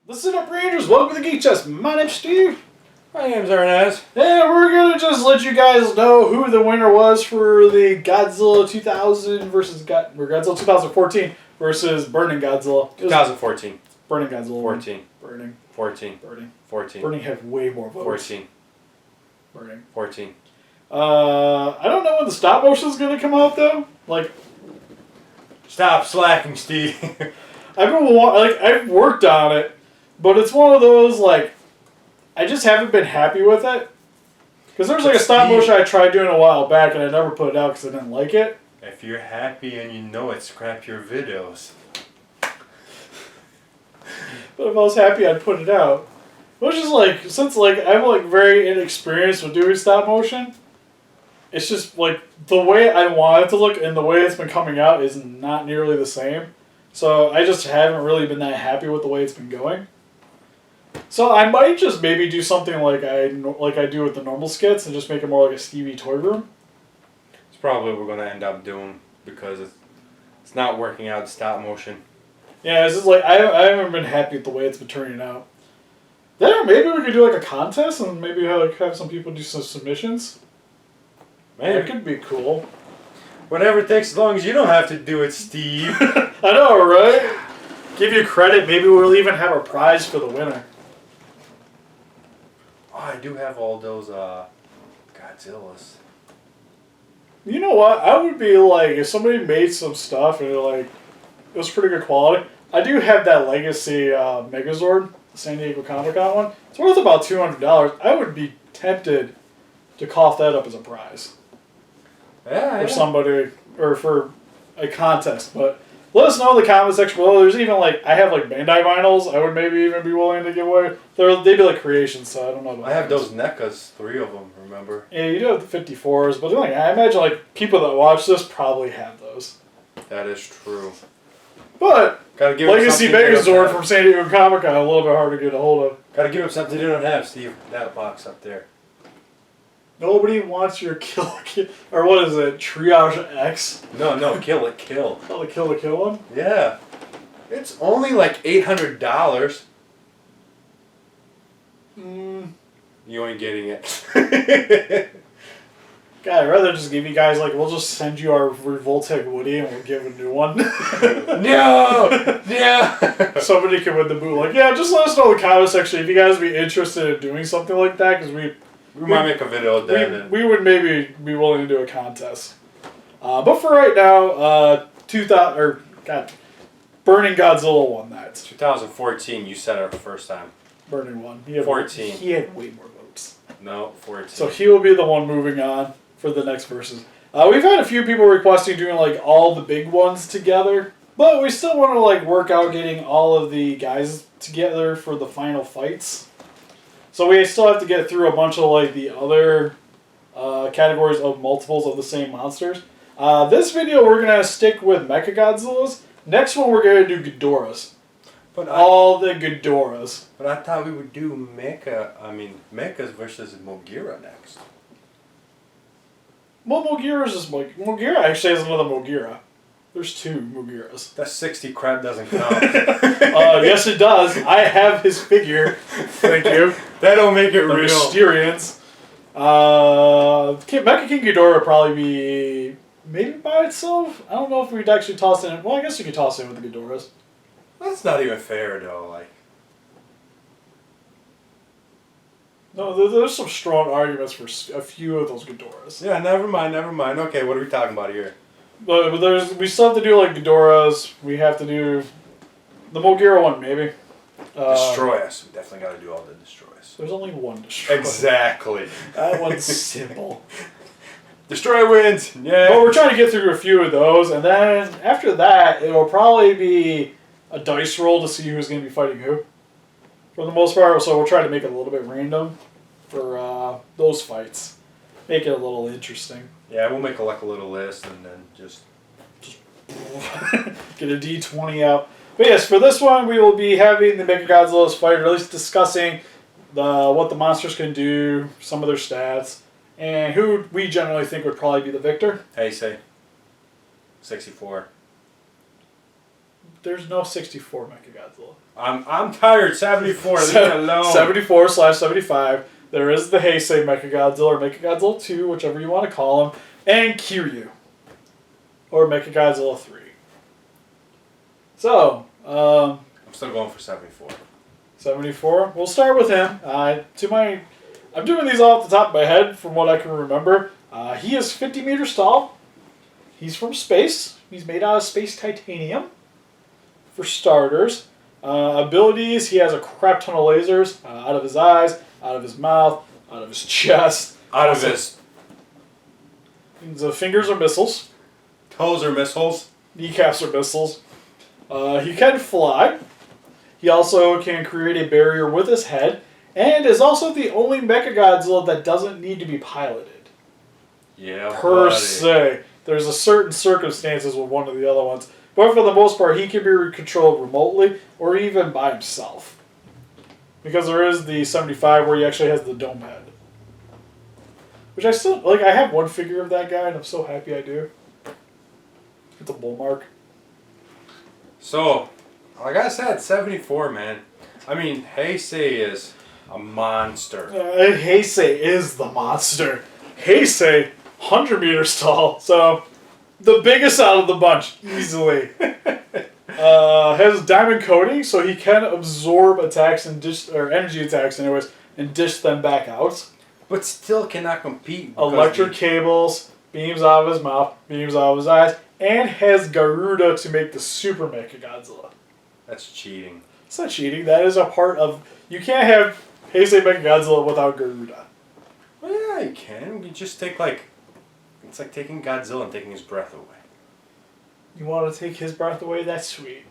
Listen up, Rangers. Welcome to the Geek Chest. My name's Steve. My name's Arnaz. And we're going to just let you guys know who the winner was for the Godzilla 2000 versus Godzilla 2014 versus Burning Godzilla. 2014. Burning Godzilla. 14. Burning. 14. Burning. 14. Burning had way more votes. 14. Burning. 14. I don't know when the stop motion is going to come out, though. Like, stop slacking, Steve. I've worked on it, but it's one of those, like, I just haven't been happy with it. Because there's like a stop motion I tried doing a while back and I never put it out because I didn't like it. If you're happy and you know it, scrap your videos. But if I was happy, I'd put it out. Which is like, since like I'm like very inexperienced with doing stop motion, it's just like the way I want it to look and the way it's been coming out is not nearly the same. So I just haven't really been that happy with the way it's been going. So I might just maybe do something like I do with the normal skits and just make it more like a Stevie Toy Room. It's probably what we're going to end up doing because it's not working out in stop motion. Yeah, it's just like I haven't been happy with the way it's been turning out. Then maybe we could do like a contest and maybe have some people do some submissions. Maybe. That could be cool. Whatever it takes, as long as you don't have to do it, Steve. I know, right? Give you credit. Maybe we'll even have a prize for the winner. Oh, I do have all those Godzillas. You know what? I would be like, if somebody made some stuff and it was pretty good quality. I do have that Legacy Megazord, the San Diego Comic-Con one. It's worth about $200. I would be tempted to cough that up as a prize. Yeah, for somebody, or for a contest. But let us know in the comment section below. There's even I have Bandai vinyls I would maybe even be willing to give away. They'd be like creations, so I don't know about I have those NECAs, 3 of them, remember? Yeah, you do have the 54s, but I imagine people that watch this probably have those. That is true. But Gotta give Legacy Megazord from San Diego Comic-Con, a little bit hard to get a hold of. Gotta give them something they don't have, Steve. That box up there. Nobody wants your kill, or what is it, Triage X? No, Kill It Kill. Oh, the Kill one? Yeah. It's only like $800. You ain't getting it. God, I'd rather just give you guys, we'll just send you our Revoltech Woody and we'll give a new one. No! Yeah! Somebody can win the boot. Yeah, just let us know in the comment section if you guys would be interested in doing something like that, because we might make a video then. We would maybe be willing to do a contest. But for right now, Burning Godzilla won that. 2014, you said it the first time. Burning won. 14. He had way more votes. No, 14. So he will be the one moving on for the next verses. We've had a few people requesting doing all the big ones together, but we still want to work out getting all of the guys together for the final fights. So we still have to get through a bunch of the other categories of multiples of the same monsters. This video we're going to stick with MechaGodzillas. Next one we're going to do Ghidorahs. All the Ghidorahs. But I thought we would do Mechas versus Mogira next. Well, Mogira's just Mogira actually has another Mogira. There's 2 Mogiras. That 60 crap doesn't count. Yes, it does. I have his figure. Thank you. That don't make it the real. Mysterians. Mecha King Ghidorah would probably be maybe by itself. I don't know if we'd actually toss in. Well, I guess you could toss in with the Ghidorahs. That's not even fair, though. No, there's some strong arguments for a few of those Ghidorahs. Yeah, never mind. Okay, what are we talking about here? But we still have to do Ghidorahs. We have to do the Mogira one, maybe. Destroy us. We definitely got to do all the Destroy us. There's only one Destroy. Exactly. That one's simple. Destroy wins. Yeah. But we're trying to get through a few of those, and then after that, it will probably be a dice roll to see who's going to be fighting who. For the most part, so we'll try to make it a little bit random for those fights. Make it a little interesting. Yeah, we'll make a little list and then just get a D20 out. But yes, for this one, we will be having the MechaGodzilla's fight, or at least discussing what the monsters can do, some of their stats, and who we generally think would probably be the victor. Heisei. 64. There's no 64 MechaGodzilla. I'm tired. 74. Leave me alone. 74/75. There is the Heisei MechaGodzilla or MechaGodzilla 2, whichever you want to call him, and Kiryu, or MechaGodzilla 3. So, I'm still going for 74. 74. We'll start with him. I'm doing these all off the top of my head from what I can remember. He is 50 meters tall. He's from space. He's made out of space titanium, for starters. Abilities, he has a crap ton of lasers out of his eyes, out of his mouth, out of his chest. Out of his... The fingers are missiles. Toes are missiles. Kneecaps are missiles. He can fly. He also can create a barrier with his head, and is also the only MechaGodzilla that doesn't need to be piloted. Yeah, Per buddy. se. There's a certain circumstances with one of the other ones. But for the most part, he can be controlled remotely or even by himself. Because there is the 75 where he actually has the dome head. Which I still, like, I have one figure of that guy and I'm so happy I do. It's a bull mark. So, like I said, 74, man. I mean, Heisei is a monster. Heisei is the monster. Heisei, 100 meters tall, so the biggest out of the bunch, easily. Has diamond coating, so he can absorb attacks and energy attacks, anyways, and dish them back out. But still cannot compete. Electric cables, beams out of his mouth, beams out of his eyes, and has Garuda to make the Super MechaGodzilla. That's cheating. It's not cheating. That is a part of... You can't have Heisei MechaGodzilla without Garuda. Well, yeah, you can. You just take, like... It's like taking Godzilla and taking his breath away. You want to take his breath away? That's sweet.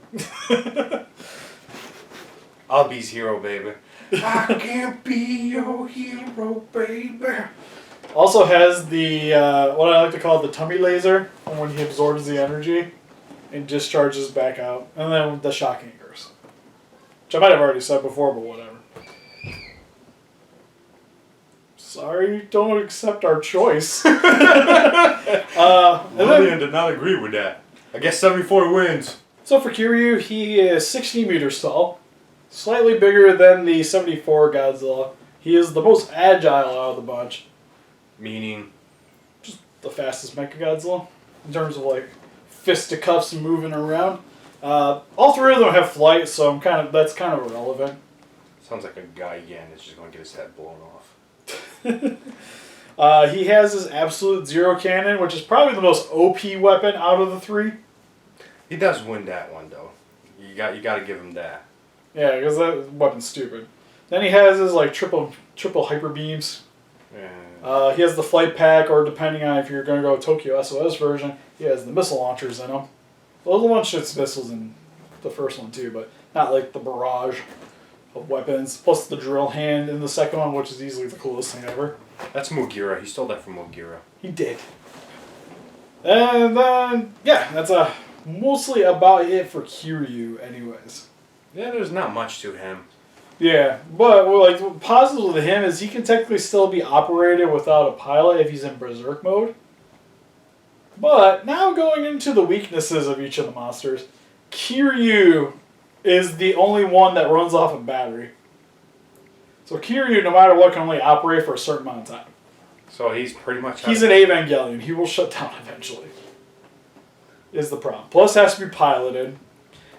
I'll be his hero, baby. I can't be your hero, baby. Also has the, what I like to call the tummy laser, when he absorbs the energy and discharges back out. And then the shock anchors. Which I might have already said before, but whatever. Sorry, don't accept our choice. Lillian did not agree with that. I guess 74 wins. So for Kiryu, he is 60 meters tall. Slightly bigger than the 74 Godzilla. He is the most agile out of the bunch. Meaning? Just the fastest MechaGodzilla. In terms of like fisticuffs and moving around. All three of them have flight, so that's kind of irrelevant. Sounds like a guy again that's just going to get his head blown off. He has his absolute zero cannon, which is probably the most OP weapon out of the three. He does win that one though. You got to give him that. Yeah, because that weapon's stupid. Then he has his like triple hyper beams. Yeah. He has the flight pack, or depending on if you're going to go Tokyo SOS version, he has the missile launchers in him. Well, the one shoots missiles in the first one too, but not like the barrage of weapons. Plus the drill hand in the second one, which is easily the coolest thing ever. That's Mugira. He stole that from Mugira. He did. And then, yeah, that's mostly about it for Kiryu anyways. Yeah, there's not much to him. Yeah, but like positive with him is he can technically still be operated without a pilot if he's in berserk mode. But now going into the weaknesses of each of the monsters, Kiryu is the only one that runs off a battery. So Kiryu, no matter what, can only operate for a certain amount of time. So he's pretty much... He's an Evangelion. He will shut down eventually. Is the problem. Plus has to be piloted.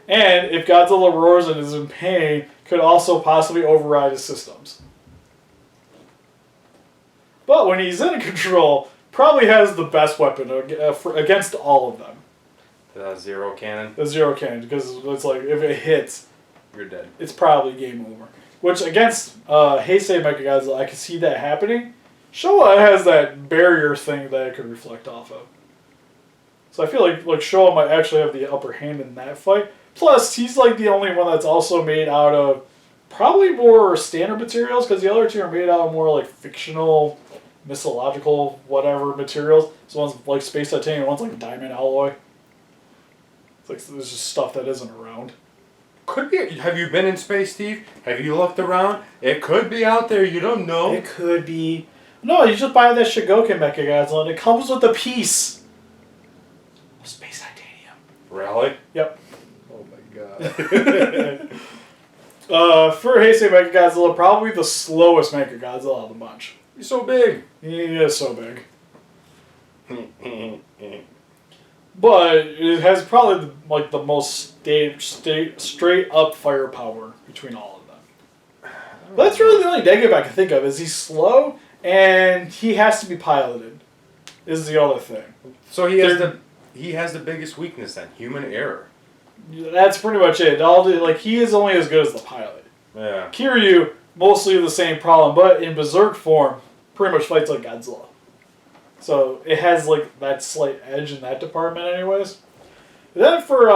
And if Godzilla roars and is in pain, could also possibly override his systems. But when he's in control, probably has the best weapon against all of them. The zero cannon? The zero cannon, because it's like, if it hits, you're dead. It's probably game over. Which, against Heisei MechaGodzilla, I can see that happening. Showa has that barrier thing that it could reflect off of. So I feel like Showa might actually have the upper hand in that fight. Plus, he's like the only one that's also made out of probably more standard materials, because the other two are made out of more like fictional, mythological, whatever materials. So one's like space titanium, one's like diamond alloy. It's like there's just stuff that isn't around. Could be. Have you been in space, Steve? Have you looked around? It could be out there. You don't know. It could be. No, you just buy that Shigoken MechaGodzilla, and it comes with a piece of space titanium. Really? Yep. Oh my god. For Heisei MechaGodzilla, probably the slowest MechaGodzilla of the bunch. He's so big. He is so big. But it has probably the most straight up firepower between all of them. But that's really the only negative I can think of is he's slow and he has to be piloted. Is the other thing. So he has the biggest weakness then, human error. That's pretty much it. He is only as good as the pilot. Yeah. Kiryu, mostly the same problem, but in Berserk form, pretty much fights like Godzilla. So it has that slight edge in that department anyways. Then for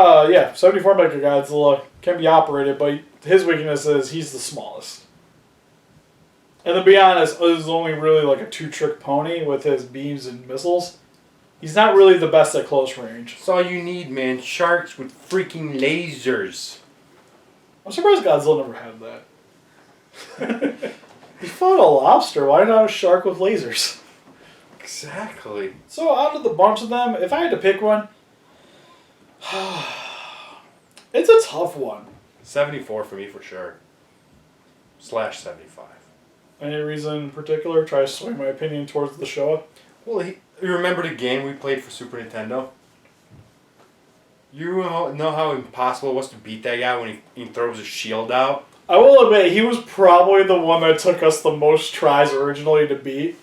74 MechaGodzilla can be operated, but his weakness is he's the smallest. And to be honest, is only really a two-trick pony with his beams and missiles. He's not really the best at close range. That's all you need, man. Sharks with freaking lasers. I'm surprised Godzilla never had that. He fought a lobster. Why not a shark with lasers? Exactly. So out of the bunch of them, if I had to pick one, it's a tough one. 74 for me for sure. /75. Any reason in particular? Try to swing my opinion towards the Showa? Well, you remember the game we played for Super Nintendo? You know how impossible it was to beat that guy when he throws his shield out? I will admit, he was probably the one that took us the most tries originally to beat.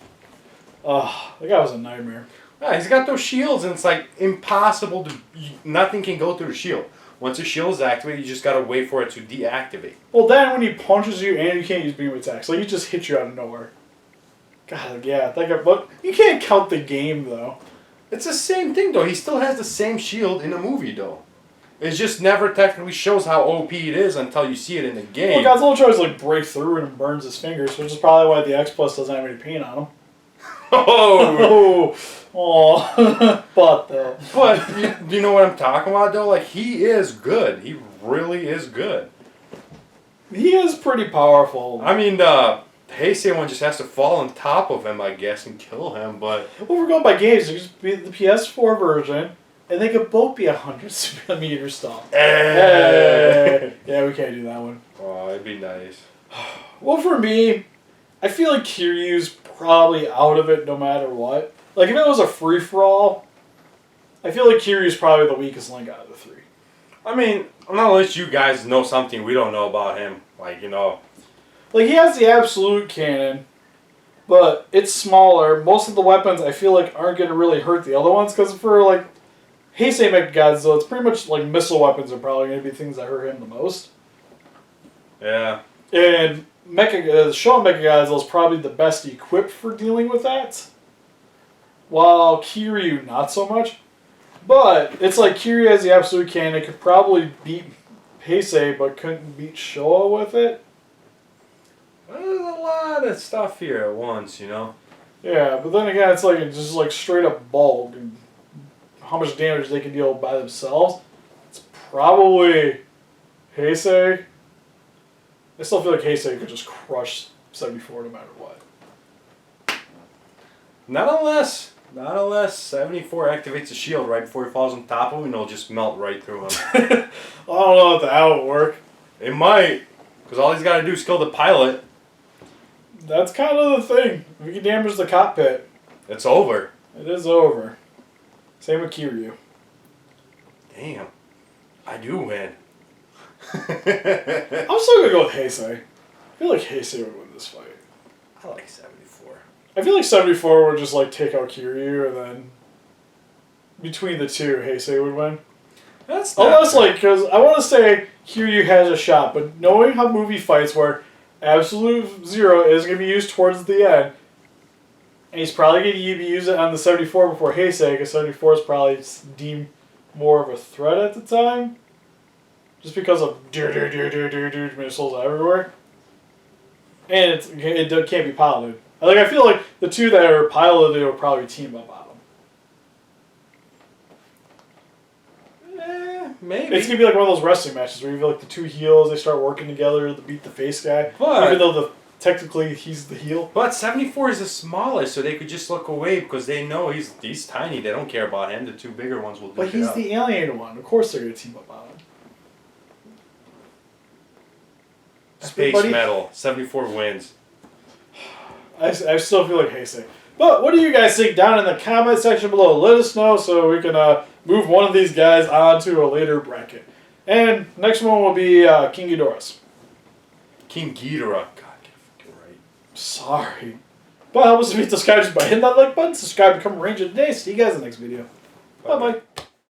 That guy was a nightmare. Yeah, he's got those shields and it's impossible to... Nothing can go through the shield. Once the shield is activated, you just gotta wait for it to deactivate. Well, then when he punches you and you can't use beam attacks, he just hits you out of nowhere. God, yeah. But you can't count the game, though. It's the same thing, though. He still has the same shield in the movie, though. It just never technically shows how OP it is until you see it in the game. Well, Godzilla tries to break through and burns his fingers, which is probably why the X Plus doesn't have any paint on him. Oh! But you know what I'm talking about, though? He is good. He really is good. He is pretty powerful. I mean, the Heisei one just has to fall on top of him, I guess, and kill him, but... Well, we're going by games. It could be the PS4 version, and they could both be 100 centimeters tall. Hey. Yeah, we can't do that one. Oh, it'd be nice. Well, for me, I feel like Kiryu's probably out of it no matter what. If it was a free-for-all, I feel like Kiryu's probably the weakest link out of the three. I mean, I'm not gonna let you guys know something we don't know about him. He has the absolute cannon, but it's smaller. Most of the weapons, I feel aren't going to really hurt the other ones, because for, Heisei MechaGodzilla, it's pretty much, missile weapons are probably going to be things that hurt him the most. Yeah. And Showa MechaGodzilla is probably the best equipped for dealing with that, while Kiryu not so much. But it's Kiryu has the absolute cannon, could probably beat Heisei, but couldn't beat Showa with it. There's a lot of stuff here at once, Yeah, but then again, it's just straight up bulk and how much damage they can deal by themselves. It's probably Heisei. I still feel like Heisei could just crush 74 no matter what. Not unless 74 activates the shield right before he falls on top of him, and it'll just melt right through him. I don't know if that would work. It might, because all he's got to do is kill the pilot. That's kind of the thing. If you can damage the cockpit, it's over. It is over. Same with Kiryu. Damn. I do win. I'm still going to go with Heisei. I feel like Heisei would win this fight. I like 74. I feel like 74 would just take out Kiryu, and then between the two, Heisei would win. That's not Unless, because I want to say Kiryu has a shot, but knowing how movie fights where Absolute Zero is going to be used towards the end, and he's probably going to be using it on the 74 before Heisei, because 74 is probably deemed more of a threat at the time, just because of missiles everywhere, and it can't be piloted. I feel like the two that are piloted will probably team up on them. Maybe. It's going to be one of those wrestling matches where you feel the two heels, they start working together to beat the face guy. But, even though technically he's the heel. But 74 is the smallest, so they could just look away because they know he's tiny. They don't care about him. The two bigger ones will do it. But he's the alienated one. Of course they're going to team up on him. Space Everybody- Metal, 74 wins. I still feel like Heisei. But what do you guys think down in the comment section below? Let us know so we can move one of these guys on to a later bracket. And next one will be King Ghidorah's. King Ghidorah. God, get it fucking right. Sorry. But help us beat the sky just by hitting that like button. Subscribe, become a ranger today. See you guys in the next video. Bye-bye.